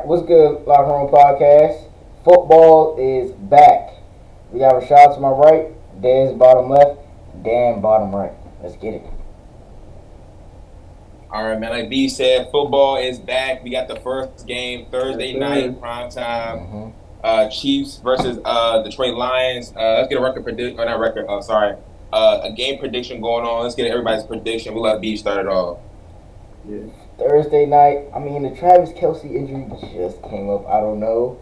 What's good, Locker Room Podcast? Football is back. We got Rashad to my right, Dez bottom left, Dan bottom right. Let's get it. All right, man. Like B said, football is back. We got the first game Yes, Thursday sir. night, prime time. Mm-hmm. Chiefs versus Detroit Lions. Let's get a record prediction. Or not record. Sorry. A game prediction going on. Let's get everybody's prediction. We'll let B start it off. Yeah. Thursday night. I mean, the Travis Kelsey injury just came up. I don't know.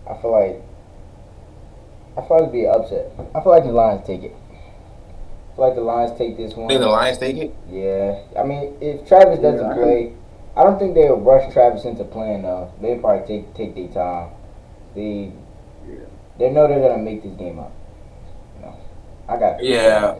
I feel like it'd be an upset. I feel like the Lions take it. I feel like the Lions take this I think the one. Lions take it. Yeah. I mean, if Travis doesn't play, I don't think they'll rush Travis into playing though. They'll probably take their time. They Yeah. they know they're gonna make this game up. You know, I got Yeah.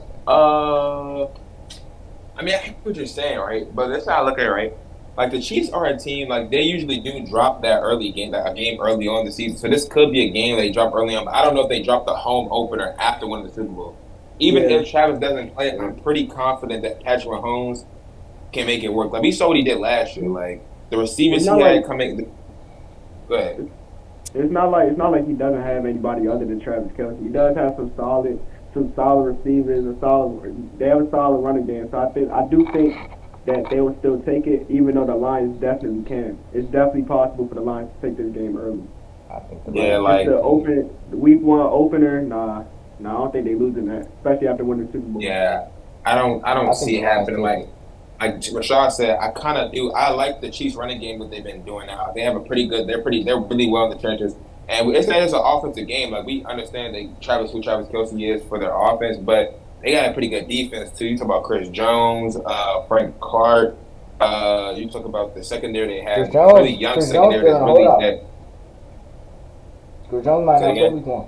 I mean, I get what you're saying, right? But that's how I look at it, right? Like the Chiefs are a team, like they usually do drop that early game, like a game early on in the season. So this could be a game they drop early on. But I don't know if they drop the home opener after winning the Super Bowl. Even Yeah. if Travis doesn't play, I'm pretty confident that Patrick Mahomes can make it work. Like we saw what he did last year. Like the It's receivers he not had like coming. Go ahead. it's not like he doesn't have anybody other than Travis Kelsey. He does have some solid receivers, they have a solid running game. So I do think that they will still take it, even though the Lions definitely can. It's definitely possible for the Lions to take this game early. I think the Yeah, Lions. like The week one opener, nah, I don't think they losing that, especially after winning the Super Bowl. yeah, I don't I think see the it Lions happening. take it. Like Rashad said, I kind of do. I like the Chiefs running game that they've been doing now. They have a pretty good. They're really well in the trenches, and it's not just an offensive game. Like we understand who Travis Kelsey is for their offense, but they got a pretty good defense too. You talk about Chris Jones, Frank Clark. You talk about the secondary they Chris have, a really Jones. young Chris Jones secondary still that's in a really holdout. that. Chris Jones might Say not play again. week one.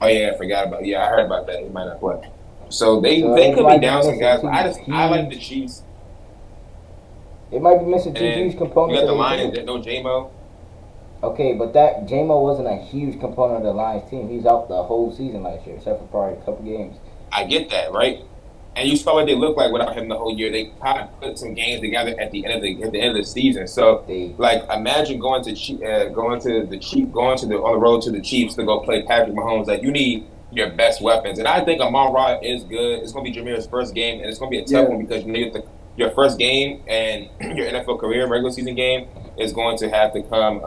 Oh yeah, I forgot about. Yeah, I heard about that. He might not play. So they So they they could be might be down some missing guys, but two I like the huge. Chiefs. They might be missing And two then huge you components got of the their Lions team. that no JMO. Okay, but that JMO wasn't a huge component of the Lions team. He's out the whole season last year, except for probably a couple games. I get that, right? And you saw what they looked like without him the whole year. They kind of put some games together at the end of the season. So, They like, imagine going to the on the road to the Chiefs to go play Patrick Mahomes. Like, you need your best weapons, and I think Amon Ra is good. It's going to be Jameer's first game, and it's going to be a tough Yeah, one because your first game and your NFL career regular season game is going to have to come,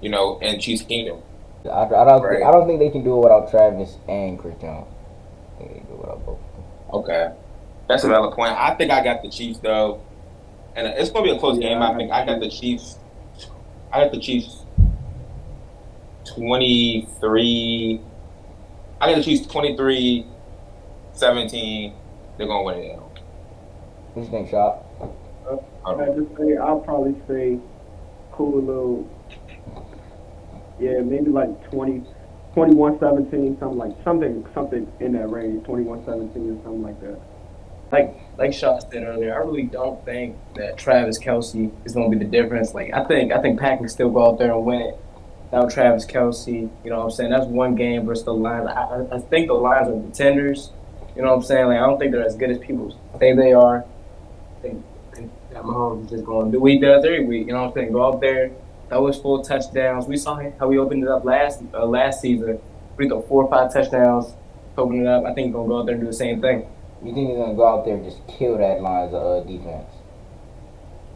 in Chiefs Kingdom, I right? don't think they can do it without Travis and Chris Jones. I think they can do it without both. Okay, that's a valid point. I think I got the Chiefs though, and it's going to be a close yeah, game. I I got think the I got Chiefs. the Chiefs. I got the Chiefs 23. I got the Chiefs 23-17. They're going to win it. What you think, Shot? Uh, I I don't know. just say I'll probably say cool little, yeah, maybe like 21-17, something in that range, 21-17 or something like that. Like Shaw said earlier, I really don't think that Travis Kelsey is going to be the difference. Like I think Pack can still go out there and win it without Travis Kelsey. You know what I'm saying? That's one game versus the Lions. I think the Lions are contenders. You know what I'm saying? Like I don't think they're as good as people say they are. I think that Mahomes is just going to do what he does every week. You know what I'm saying? Go out there, throw his full touchdowns. We saw how he opened it up last season. We threw 4 or 5 touchdowns, open it up. I think he's going to go out there and do the same thing. You think he's gonna go out there and just kill that Lions defense?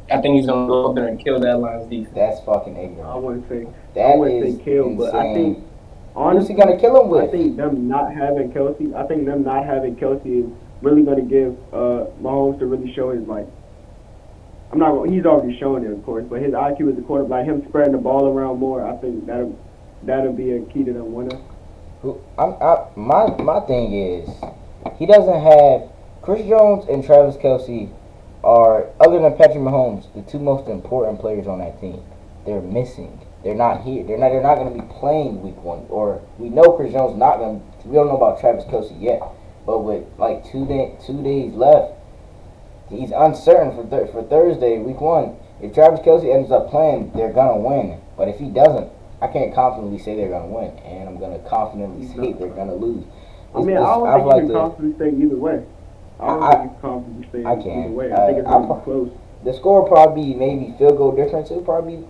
I think he's gonna go up there and kill that Lions defense. That's fucking I ignorant. wouldn't say I That wouldn't is say kill, but I think insane. Who's he honestly, gonna kill him I with? think them not having Kelsey is really going to give Mahomes to really show his like. He's already shown it, of course, but his IQ as a quarterback, him spreading the ball around more, I think that'll be a key to them winning. My thing is, he doesn't have Chris Jones and Travis Kelsey are, other than Patrick Mahomes, the two most important players on that team. They're missing. They're not here. They're not going to be playing week one. Or we know Chris Jones not going to. We don't know about Travis Kelsey yet. But with like 2 days left, he's uncertain for Thursday, week one. If Travis Kelsey ends up playing, they're going to win. But if he doesn't, I can't confidently say they're going to win. And I'm going to confidently He's say not. they're going to lose. I mean, I feel I like don't think you can confidently say either way. I don't I, think you can confidently say I either can. way. I think it's going to be close. The score will probably be maybe field goal difference. It'll probably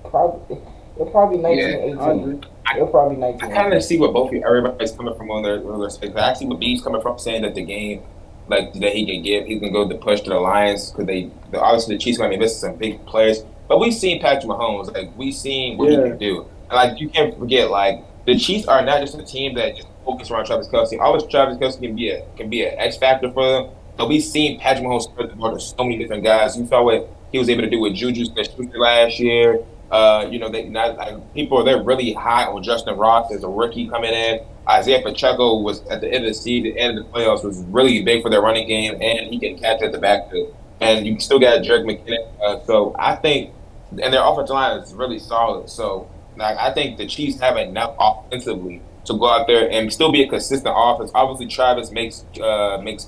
19-18. It'll probably I kind of 19-18. see what everybody's coming from on their space. I see what B's coming from, saying that the game like that he can go the push to the Lions because obviously the Chiefs going to be missing some big players. But we've seen Patrick Mahomes, like we've seen what he can do, and like you can't forget, like the Chiefs are not just a team that just focus around Travis Kelce. Always Travis Kelce can be an X factor for them. But we've seen Patrick Mahomes spread the ball to so many different guys. You saw what he was able to do with Juju Smith-Schuster last year. They're really high on Justin Ross as a rookie coming in. Isaiah Pacheco was at the end of the season, end of the playoffs, was really big for their running game, and he can catch at the backfield. And you still got Jerick McKinnon. So I think, and their offensive line is really solid. So I think the Chiefs have enough offensively to go out there and still be a consistent offense. Obviously, Travis makes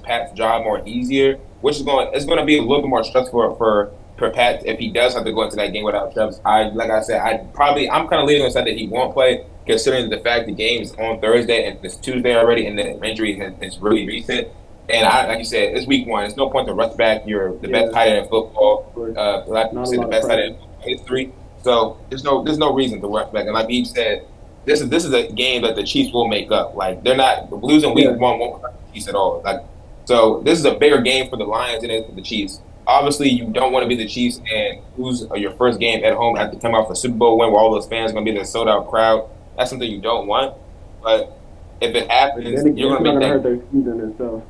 Pat's job more easier, which is going to be a little bit more stressful for Pat if he does have to go into that game without Travis. I'm kind of leaning on the side that he won't play, considering the fact the game is on Thursday and it's Tuesday already, and the injury is really recent. And like you said, it's week 1. There's no point to rush back. You're the best tight end in football. Like you said, the best tight end in history. So there's no reason to rush back. And like Eve said, this is a game that the Chiefs will make up. Like they're not losing week 1 won't hurt the Chiefs at all. Like so, this is a bigger game for the Lions than it is for the Chiefs. Obviously, you don't want to be the Chiefs and lose your first game at home after come off a Super Bowl win where all those fans are going to be the sold-out crowd. That's something you don't want. But if it happens, you're going to make that. Hurt their season itself.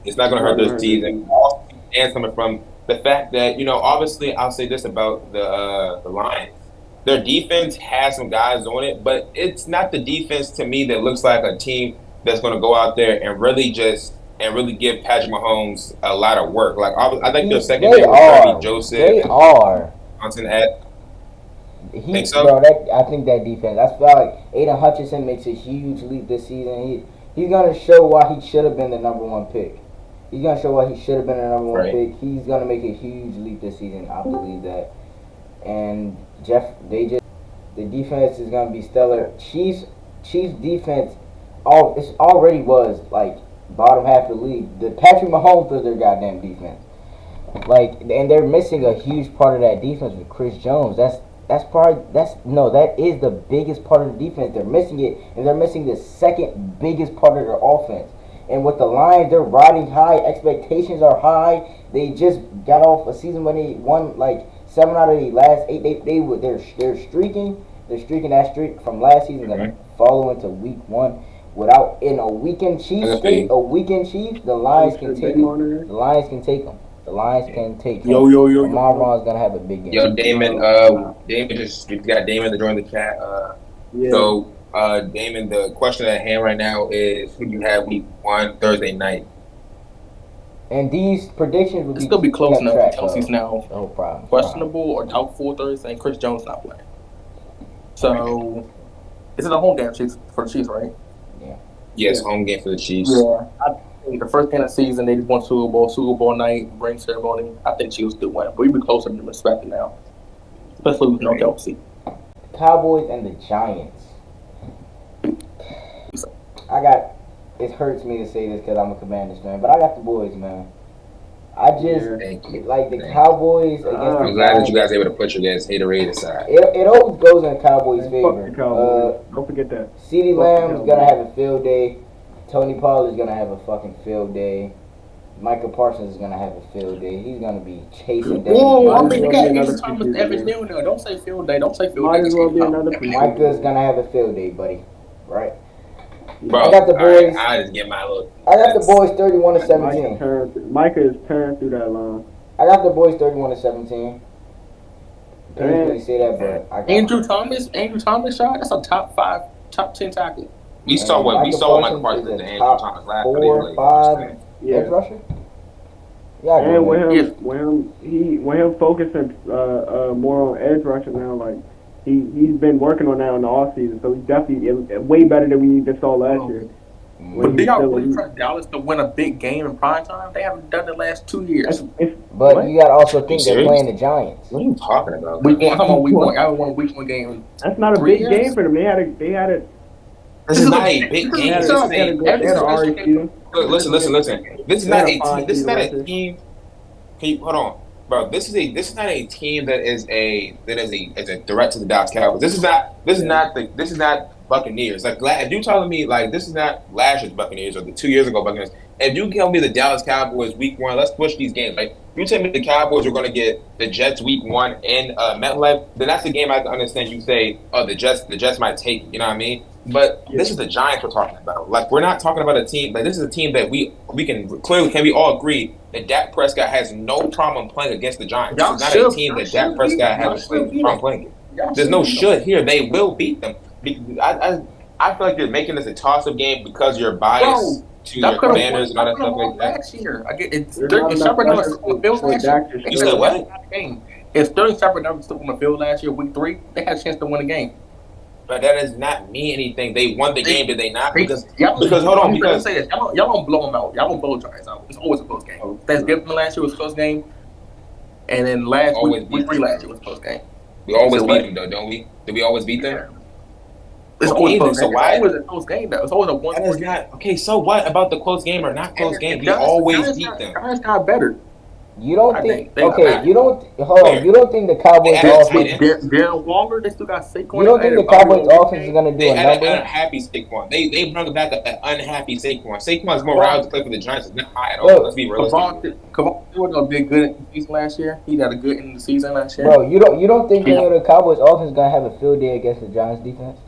It's not going to hurt their season. And coming from the fact that, obviously, I'll say this about the Lions. Their defense has some guys on it, but it's not the defense to me that looks like a team that's going to go out there and really give Patrick Mahomes a lot of work. Like I think their secondary was Kirby Joseph. They are. Johnson at. Think so? Bro, I think that defense. I feel like Aiden Hutchinson makes a huge leap this season. He's gonna show why he should have been the number 1 pick. He's gonna show why he should have been the number 1 pick. He's gonna make a huge leap this season. I believe that. And the defense is gonna be stellar. Chiefs defense, it already was like bottom half of the league. The Patrick Mahomes was their goddamn defense. Like, and they're missing a huge part of that defense with Chris Jones. That is the biggest part of the defense. They're missing it, and they're missing the second biggest part of their offense. And with the Lions, they're riding high. Expectations are high. They just got off a season when they won like 7 out of the last 8. They're streaking. They're streaking that streak from last season. Gonna follow into week 1. In a weekend Chiefs state, the Lions can take them. The Lions can take them. The Lions can take them. Lamar Ron's gonna have a big game. Yo, Damon. We got Damon to join the chat. So, Damon, the question at hand right now is who you have week 1 Thursday night. And these predictions will still be close enough. Kelsey's now no problem. Questionable or doubtful Thursday, and Chris Jones not playing. So, is it a home game for the Chiefs, right? Yes, home game for the Chiefs. Yeah, I think the first game of the season they won Super Bowl night, ring ceremony. I think Chiefs did win, but we'd be closer to respect it now, especially with no Kelsey. Cowboys and the Giants. It hurts me to say this because I'm a Commanders fan, but I got the boys, man. I just like the Cowboys against the Giants. I'm glad that you guys are able to put your guys' haterade aside. It always goes in the Cowboys' favor. Don't forget that. CeeDee Lamb's gonna have a field day. Tony Pollard's gonna have a fucking field day. Michael Parsons is gonna have a field day. He's gonna be chasing down. You got Andrew Thomas Evans down there. Don't say field day. Don't say field Might day. as well be another Micah's gonna have a field day, buddy. Right? Bro, I got the boys. I just get my look. I got the boys 31-17. Micah is turned through that line. I got the boys 31-17. Painfully say that, but I got Andrew Thomas shot. That's a top 10 tackle. We saw what Michael Parsons did to Andrew Thomas last 4 5 edge rusher. Yeah, and with him focusing more on edge rushing now, like he's been working on that in the off season, so he's definitely way better than we even saw last year. But do y'all really trust Dallas to win a big game in prime time? They haven't done it the last 2 years. But you got to also think they're playing the Giants. What are you talking about? Week 1. How about week 1? I won a week 1 game. That's not a big game for them. They had it. This is not a big game. Listen. This is not a team. Can you hold on? bro, this is not a team that is a threat to the Dallas Cowboys. This is not Buccaneers. Like if you telling me like this is not last year's Buccaneers or the 2 years ago Buccaneers. If you tell me the Dallas Cowboys week one, let's push these games. Like you tell me the Cowboys are going to get the Jets week one in MetLife, then that's the game I can understand. You say, oh, the Jets might take. You know what I mean? But this is the Giants we're talking about. Like we're not talking about a team. Like this is a team that we can we all agree that Dak Prescott has no problem playing against the Giants. This is not a team that Dak Prescott has no problem playing. There's no should here. They will beat them. I feel like you're making this a toss-up game because you're biased to your Commanders and all that stuff like that. Last year, I get it's Shepard never stood on the field last year. You said what? If Sterling Shepard never stood on the field last year, week 3, they had a chance to win the game. But that does not mean anything. They won the game, did they not? Because say this, y'all don't blow them out. Y'all don't blow the Giants out. It's always a close game. Thanksgiving last year was a close game, and then week 3 last year was a close game. We always beat them, though, don't we? Did we always beat them? It's always close. So why? It's always a close game, though. It's always a one. That is not okay. So what about the close game or not close game? We always beat them. Giants got better. You don't think? Okay, you don't. Hold on. You don't think the Cowboys offense? Darren Waller, they still got Saquon. You don't think the Cowboys offense is gonna do a number? An unhappy Saquon. They brought back an unhappy Saquon. Saquon's more round to play for the Giants. Is not high at all. Let's be realistic. Kavon did good in the season last year. He had a good in the season last year. Bro, you don't think the Cowboys offense is gonna have a field day against the Giants defense?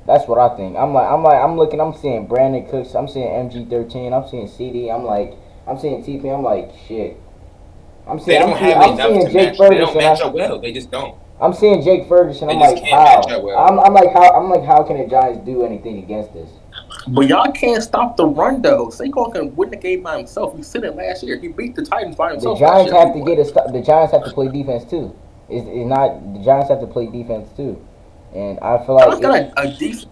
That's what I think. I'm seeing Brandon Cooks, I'm seeing MG13, I'm seeing CD, I'm seeing TP, I'm like, shit. I'm seeing Jake Ferguson. They don't match up well. They just don't. I'm seeing Jake Ferguson. I'm like, how? I'm like, how can the Giants do anything against this? But y'all can't stop the run though. Saquon can win the game by himself. He said it last year. He beat the Titans by himself. The Giants have to the Giants have to play defense too. It's not the Giants have to play defense too. And I feel like they got a decent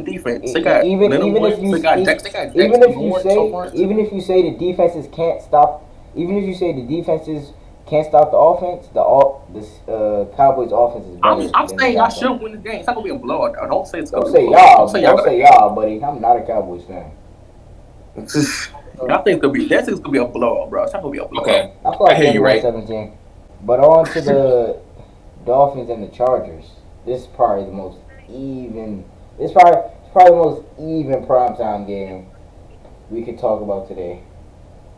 defense. They got even if you say the defenses can't stop, even if you say the defenses can't stop the offense, the Cowboys offense is better. I'm saying y'all should win the game. It's not gonna be a blowout. Don't say it's gonna be a blowout. Don't say y'all, buddy. I'm not a Cowboys fan. I think it's gonna be a blowout, bro. It's not gonna be a blowout. Okay, I feel like they're right. 17. But on to the Dolphins and the Chargers. This is probably the most even. It's probably the most even primetime game we could talk about today.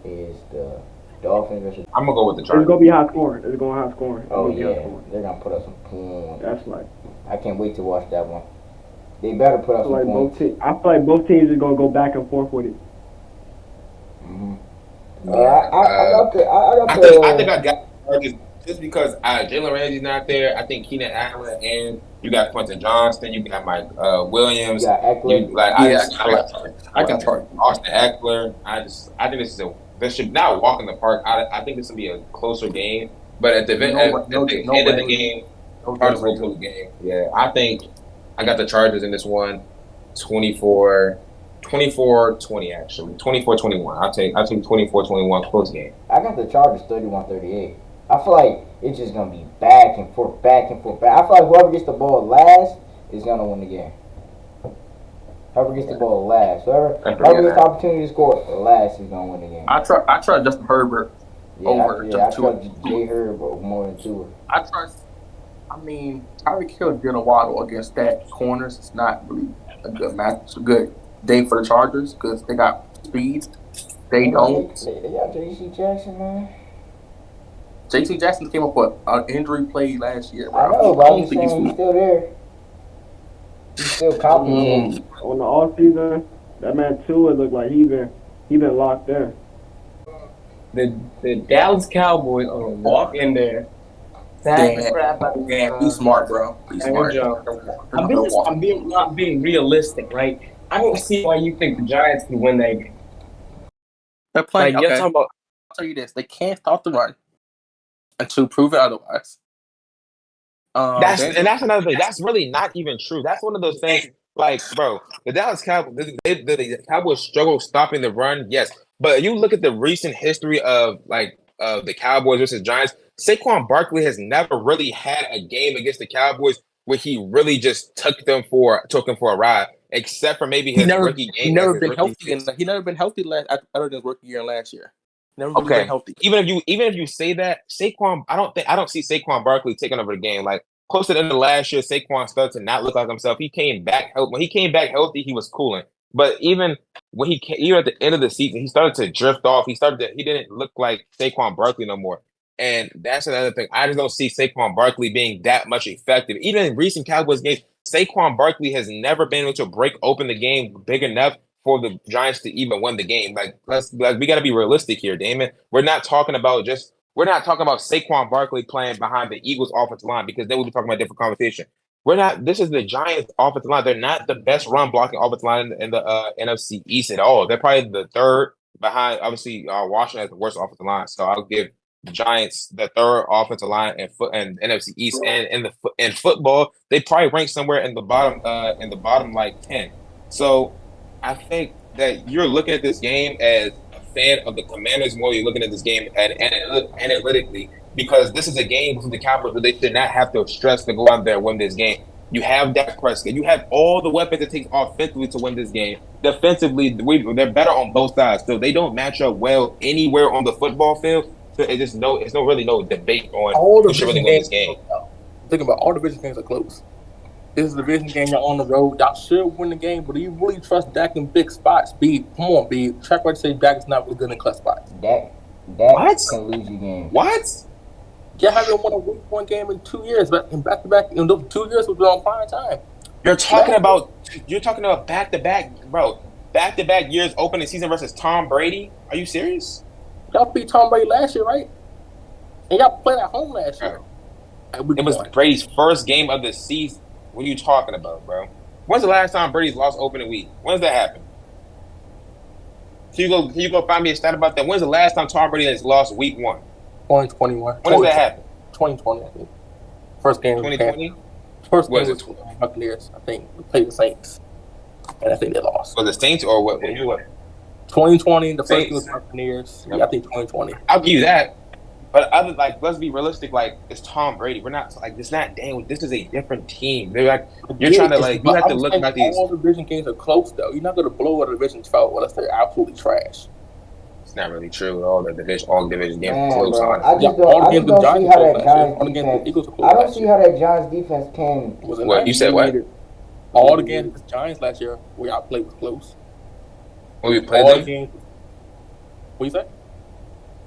Is the Dolphins versus. I'm gonna go with the Chargers. It's gonna be high scoring. It's going high scoring. Oh yeah, they're gonna put up some points. That's like. I can't wait to watch that one. They better put up some points. I feel like both teams are gonna go back and forth with it. I think I got Chargers. Just because Jalen Ramsey's not there, I think Keenan Allen and you got Quentin Johnston, you got Mike Williams, you got Eckler. I got Austin Eckler. I think this should not walk in the park. I think this will be a closer game, but at the end of the game, Chargers will pull the game. Yeah, I think I got the Chargers in this one, 24-20 actually, 24-21. I'll take 24-21 close game. I got the Chargers 31-38. I feel like it's just going to be back and forth. I feel like whoever gets the ball last is going to win the game. Whoever gets the ball last. Whoever gets the opportunity to score last is going to win the game. I trust Justin Herbert over I trust Jay Herbert more than Tua. Tyreek Hill did a waddle against that corners. It's not really a good match. It's a good day for the Chargers because they got speed. They don't. They got J.C. Jackson, man. J.C. Jackson came up with an injury play last year, bro. I know, but I'm saying he's still there. He's still competent. On the off season, that man Tua looked like he been locked there. The Dallas Cowboys are gonna walk in there. Be smart, bro. Be smart. I'm not being realistic, right? I don't see why you think the Giants can win that game. They're playing. You're talking about. I'll tell you this: they can't stop the run. To prove it otherwise. That's another thing. That's really not even true. That's one of those things. Like, bro, the Dallas Cowboys, the Cowboys struggle stopping the run. Yes, but you look at the recent history of the Cowboys versus Giants. Saquon Barkley has never really had a game against the Cowboys where he really just took him for a ride, except for maybe his rookie game. He never been healthy. He never been healthy other than his rookie year last year. And everybody's been healthy. Even if you say that, Saquon, I don't see Saquon Barkley taking over the game. Like close to the end of last year, Saquon started to not look like himself. He came back when he came back healthy, he was cooling. But even when even at the end of the season, he started to drift off. He didn't look like Saquon Barkley no more. And that's another thing. I just don't see Saquon Barkley being that much effective. Even in recent Cowboys games, Saquon Barkley has never been able to break open the game big enough for the Giants to even win the game. We got to be realistic here, Damon. We're not talking about Saquon Barkley playing behind the Eagles' offensive line because then we'll be talking about a different conversation. This is the Giants' offensive line. They're not the best run blocking offensive line in the NFC East at all. They're probably the third behind, obviously, Washington has the worst offensive line. So I'll give the Giants the third offensive line and NFC East. And in football, they probably rank somewhere in the bottom like 10. So I think that you're looking at this game as a fan of the Commanders more. You're looking at this game analytically because this is a game for the Cowboys where they should not have to stress to go out there and win this game. You have Dak Prescott. You have all the weapons it takes offensively to win this game. Defensively, they're better on both sides, so they don't match up well anywhere on the football field. So it's really no debate on who should really win this game. Think about all division games are close. This is a division game. Y'all on the road. Y'all should win the game, but do you really trust Dak in big spots? Come on, B. Track record say Dak is not really good in clutch spots. Dak can lose you games. What? Y'all haven't won a week 1 game in 2 years, but in back-to-back, in those 2 years was on prime time. You're talking about back-to-back, bro. Back-to-back years opening season versus Tom Brady. Are you serious? Y'all beat Tom Brady last year, right? And y'all played at home last year. It was Brady's first game of the season. What are you talking about, bro? When's the last time Brady's lost opening week? When does that happen? Can you go find me a stat about that? When's the last time Tom Brady has lost week 1? 2021. When does that happen? 2020, I think. First game. 2020? First game was Buccaneers, I think. We played the Saints. And I think they lost. Was the Saints or what? 2020, the first Saints. game was Buccaneers. Yeah, I think 2020. I'll give you that. But let's be realistic. It's Tom Brady. We're not it's not Daniel. This is a different team. They're you're trying to you have to look at these. All division games are close though. You're not going to blow a division 12 unless they're absolutely trash. It's not really true. All division games are close. Bro, I just don't see how that Giants defense. I don't see how that Giants defense can. What you said? What? All the games against Giants last year, we outplayed was close. When we played them. Games, what you say?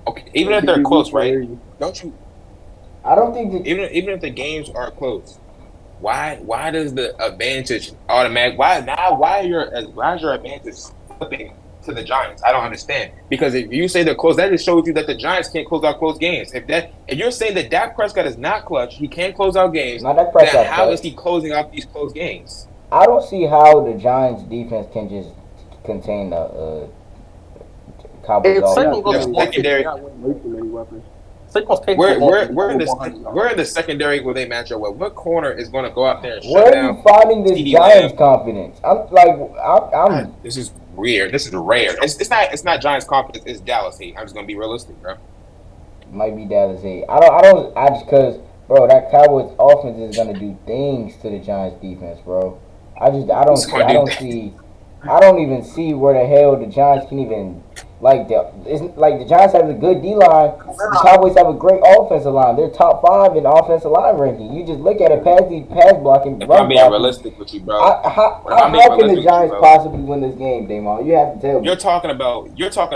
Okay, even if they're close, right? Don't you? I don't think that even if the games are close, why does the advantage automatic? Why is your advantage flipping to the Giants? I don't understand. Because if you say they're close, that just shows you that the Giants can't close out close games. If you're saying that Dak Prescott is not clutch, he can't close out games. Then how is he closing out these close games? I don't see how the Giants defense can just contain the Cowboys. Secondary. We're in the secondary where they match up well. What corner is going to go out there and shut down? Where are you finding this Giants confidence? I'm This is weird. This is rare. It's not Giants confidence. It's Dallas hate. I'm just going to be realistic, bro. Might be Dallas hate. Because bro, that Cowboys offense is going to do things to the Giants defense, bro. I don't even see where the hell the Giants can even the Giants have a good D line. The Cowboys have a great offensive line. They're top 5 in offensive line ranking. You just look at it, pass blocking. If I'm being realistic with you, bro. How can the Giants possibly win this game, Damon? You have to tell me. You're talking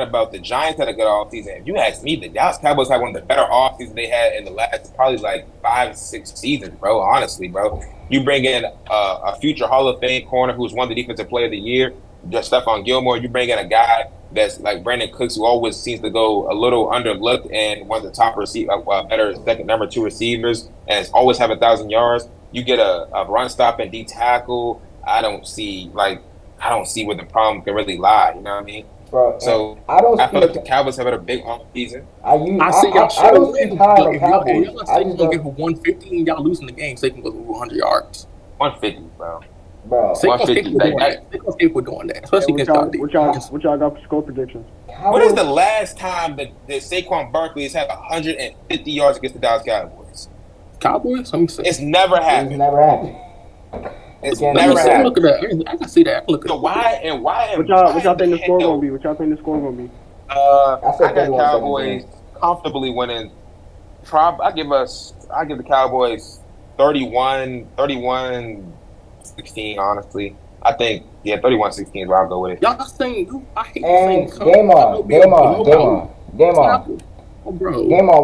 about the Giants had a good offseason. If you ask me, the Dallas Cowboys had one of the better offseasons they had in the last probably 5-6 seasons, bro. Honestly, bro. You bring in a future Hall of Fame corner who's won the Defensive Player of the Year, just Stephon Gilmore. You bring in a guy that's like Brandon Cooks, who always seems to go a little underlooked and one of the top better number 2 receivers, and has always have 1,000 yards. You get a run stop and D tackle. I don't see where the problem can really lie. You know what I mean? Bro, so I feel like the Cowboys have had a big off season. I don't see how the Cowboys. Y'all gonna give 150 and y'all losing the game, so they can go 100 yards. 150, bro. Bro, Saquon's capable of doing that, especially against y'all. What y'all got for score predictions? When is the last time that Saquon Barkley has had 150 yards against the Dallas Cowboys? Cowboys? Let me see. It's never happened. It's never happened. Look at that. I can see that. Look at so why? What y'all think the score gonna be? I said I got 31-17. Cowboys comfortably winning. I give the Cowboys 31-16, honestly. I think 31-16 is where I'll go with it. Y'all saying I hate And saying game on. Game on.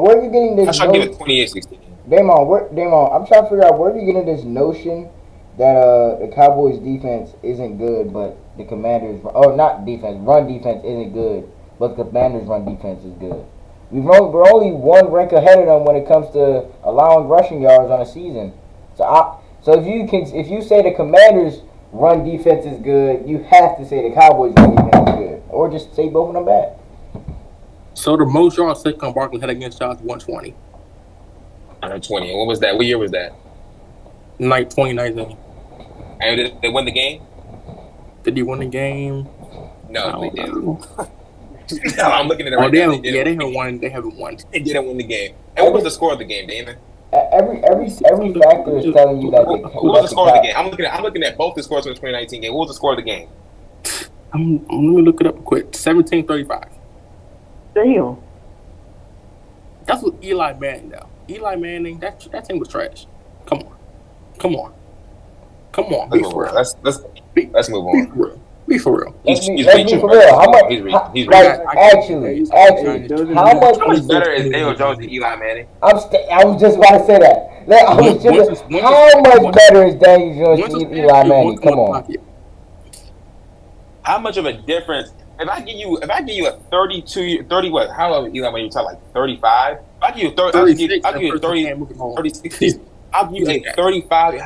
Where are you getting I this? should give it 28-16. Game on. I'm trying to figure out where you getting this notion that the Cowboys defense isn't good, but the Commanders, or not defense, run defense isn't good, but the Commanders' run defense is good. We're only one rank ahead of them when it comes to allowing rushing yards on a season. So if you say the Commanders' run defense is good, you have to say the Cowboys' run defense is good, or just say both of them bad. So the most yards Saquon Barkley had against y'all is 120. 120. What was that? What year was that? 2019. And did they win the game? Did he win the game? No, they didn't. No, I'm looking at it right they now. haven't won. They haven't won. They didn't win the game. And what was the score of the game, Damon? Every factor is telling you that. What was the score of the game? I'm looking at both the scores of the 2019 game. What was the score of the game? Let me look it up quick. 17-35. Damn. That's what Eli Manning though. Eli Manning, that team was trash. Come on. Be for real. Let's move on. Be for real. Let's be for real. How much? Actually, how much better is Daniel Jones than Eli Manning? I was just about to say that. How much better is Daniel Jones than Eli Manning? Come on. How much of a difference? If I give you a 30 what? How old Eli Manning? You talk like 35? I'll give you 30. I'll give you 36. I'll give you a 35.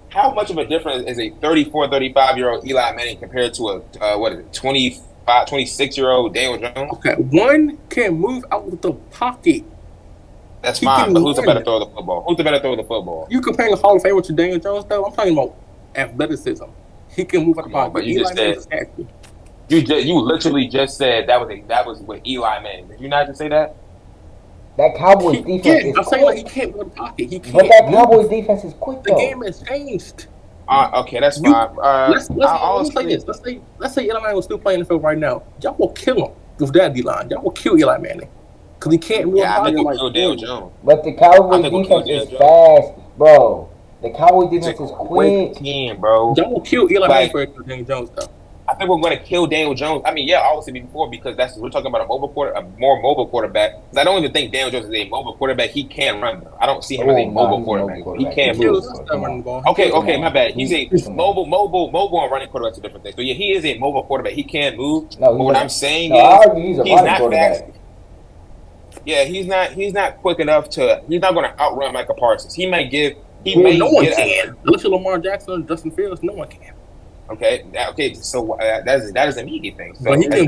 How much of a difference is a 34, 35-year-old Eli Manning compared to a 25, 26-year-old Daniel Jones? Okay, one can move out of the pocket. That's fine, but who's the better thrower of the football? Who's the better thrower of the football? You comparing a Hall of Famer to Daniel Jones, though? I'm talking about athleticism. He can move out the pocket. But you just said you literally just said that was with Eli Manning. Did you not just say that? That Cowboys defense is I'm quick. saying like he can't move the pocket. He can't. But that Cowboys defense is quick though. The game has changed. Okay, that's fine. Let's say this. Let's say Eli Manning was still playing the field right now. Y'all will kill him with that D-line. Y'all will kill Eli Manning because he can't move. Yeah, I think we'll kill Daniel Jones. But the Cowboys defense is fast, bro. The Cowboys defense is quick. Team, bro. Y'all will kill Eli Manning for Daniel Jones, though. I think we're going to kill Daniel Jones. I mean, yeah, obviously before because we're talking about a more mobile quarterback. I don't even think Daniel Jones is a mobile quarterback. He can run. I don't see him as a mobile quarterback. He can't move. Okay, my bad. He's a mobile and running quarterback's a different thing. So yeah, he is a mobile quarterback. He can move. But what I'm saying is he's not fast. Yeah, he's not quick enough to. He's not going to outrun Micah Parsons. He may get. No one can. Look at Lamar Jackson and Justin Fields. No one can. Okay. So that is an easy thing. So you think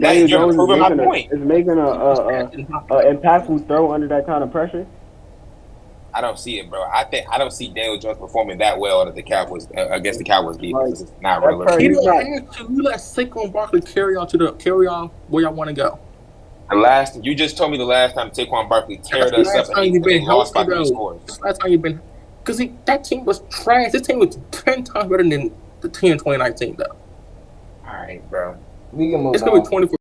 Daniel Jones proving my point. Is making a impactful throw under that kind of pressure? I don't see it, bro. I don't see Daniel Jones performing that well against the Cowboys defense. It's not relevant. You let Saquon Barkley carry on where y'all want to go. You just told me the last time Saquon Barkley teared us up and he lost by 3 scores. That's how you've been. Because that team was trash. This team was 10 times better than the team in 2019, though. All right, bro. We can move on. It's going to be 24.